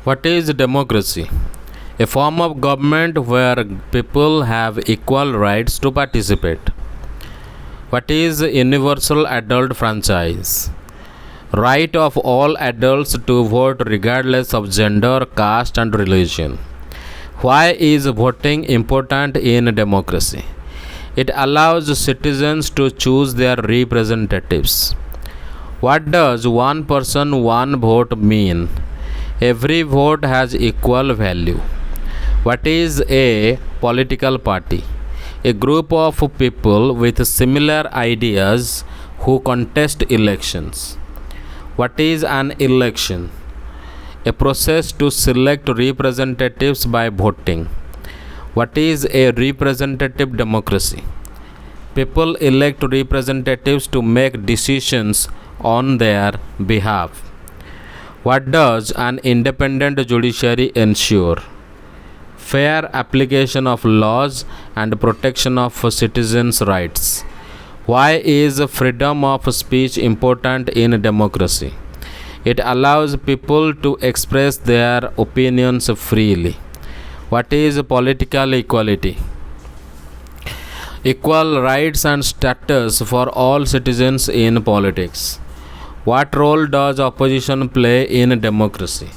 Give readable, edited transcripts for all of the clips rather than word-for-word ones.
What is democracy? A form of government where people have equal rights to participate. What is universal adult franchise? Right of all adults to vote regardless of gender, caste and religion. Why is voting important in democracy? It allows citizens to choose their representatives. What does one person, one vote mean? Every vote has equal value. What is a political party? A group of people with similar ideas who contest elections. What is an election? A process to select representatives by voting. What is a representative democracy? People elect representatives to make decisions on their behalf. What does an independent judiciary ensure? Fair application of laws and protection of citizens' rights. Why is freedom of speech important in democracy? It allows people to express their opinions freely. What is political equality? Equal rights and status for all citizens in politics. What role does opposition play in democracy?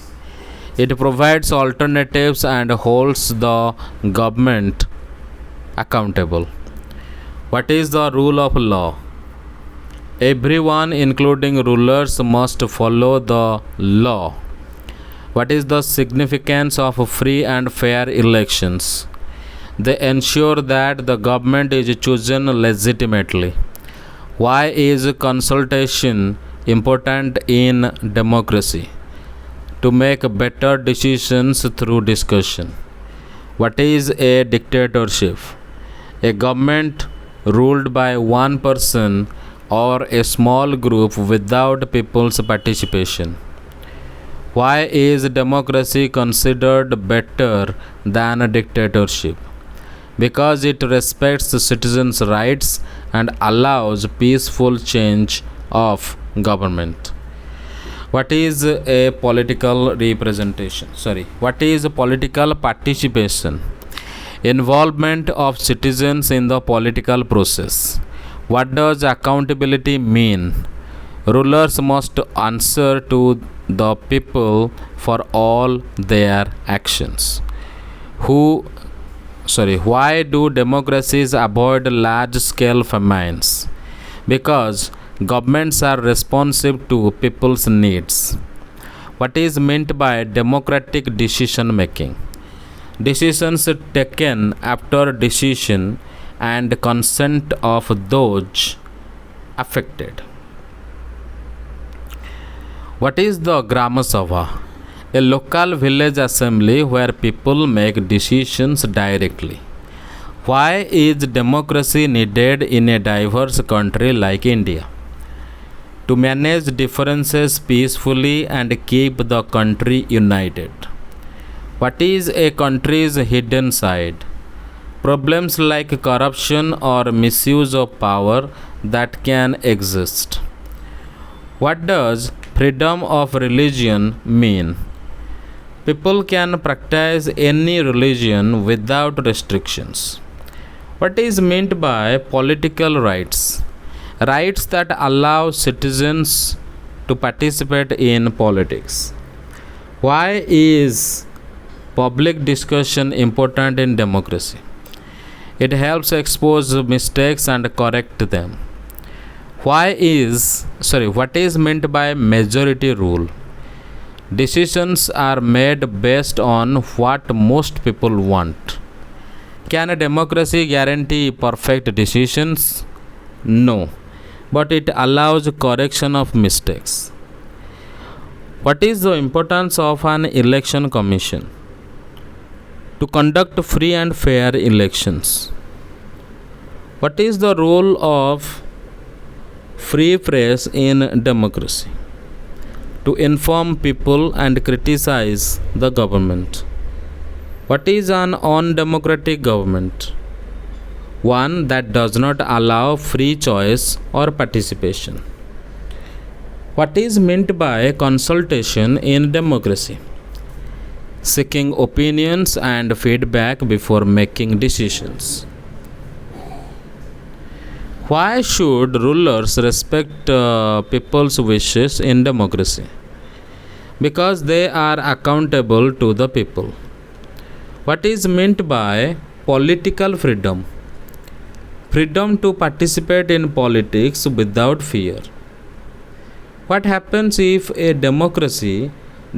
It provides alternatives and holds the government accountable. What is the rule of law? Everyone, including rulers, must follow the law. What is the significance of free and fair elections? They ensure that the government is chosen legitimately. Why is consultation important in democracy? To make better decisions through discussion. What is a dictatorship? A government ruled by one person or a small group without people's participation. Why is democracy considered better than a dictatorship? Because it respects citizens' rights and allows peaceful change of government. What is a political representation? What is political participation? Involvement of citizens in the political process. What does accountability mean? Rulers must answer to the people for all their actions. Why do democracies avoid large scale famines? Because governments are responsive to people's needs. What is meant by democratic decision making? Decisions taken after decision and consent of those affected. What is the Grama Sabha? A local village assembly where people make decisions directly. Why is democracy needed in a diverse country like India? To manage differences peacefully and keep the country united. What is a country's hidden side? Problems like corruption or misuse of power that can exist. What does freedom of religion mean? People can practice any religion without restrictions. What is meant by political rights? Rights that allow citizens to participate in politics. Why is public discussion important in democracy? It helps expose mistakes and correct them. What is meant by majority rule? Decisions are made based on what most people want. Can a democracy guarantee perfect decisions? No, but it allows correction of mistakes. What is the importance of an election commission? To conduct free and fair elections. What is the role of free press in democracy? To inform people and criticize the government. What is an undemocratic government? One that does not allow free choice or participation. What is meant by consultation in democracy? seeking opinions and feedback before making decisions. Why should rulers respect people's wishes in democracy? Because they are accountable to the people. What is meant by political freedom? Freedom to participate in politics without fear. What happens if a democracy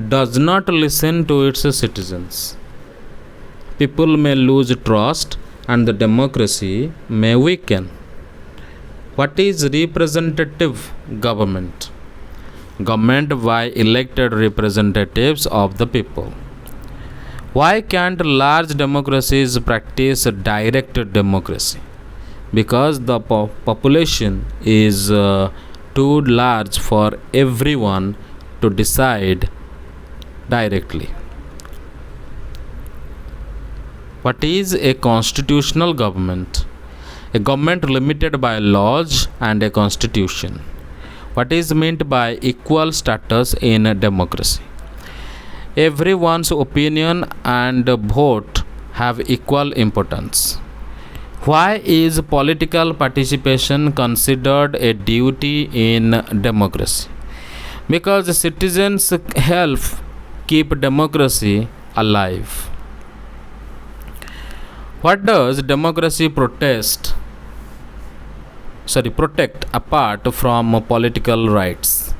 does not listen to its citizens? People may lose trust and the democracy may weaken. What is representative government? Government by elected representatives of the people. Why can't large democracies practice direct democracy? Because the population is too large for everyone to decide directly. What is a constitutional government? A government limited by laws and a constitution. What is meant by equal status in a democracy? Everyone's opinion and vote have equal importance. Why is political participation considered a duty in democracy? Because citizens help keep democracy alive. What does democracy protect apart from political rights?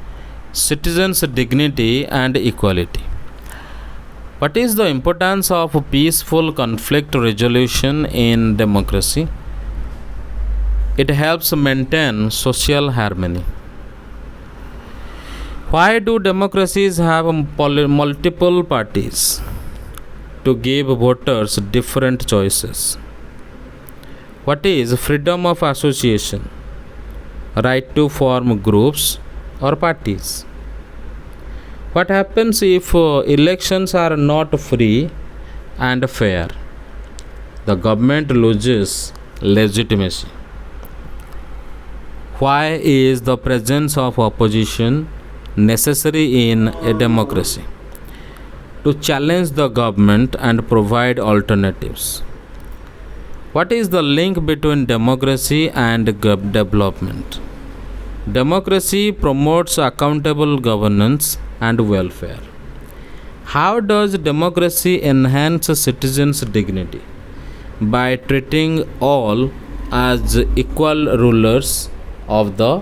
Citizens' dignity and equality. What is the importance of peaceful conflict resolution in democracy? It helps maintain social harmony. Why do democracies have multiple parties? To give voters different choices. What is freedom of association? Right to form groups or parties. What happens if elections are not free and fair? The government loses legitimacy. Why is the presence of opposition necessary in a democracy? To challenge the government and provide alternatives. What is the link between democracy and development? Democracy promotes accountable governance and welfare. How does democracy enhance citizens' dignity? By treating all as equal rulers of the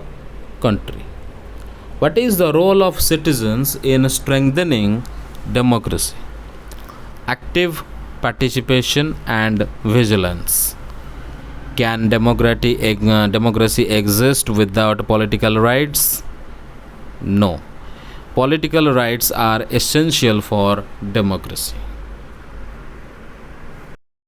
country. What is the role of citizens in strengthening democracy? Active participation and vigilance. Can democracy exist without political rights? No. Political rights are essential for democracy.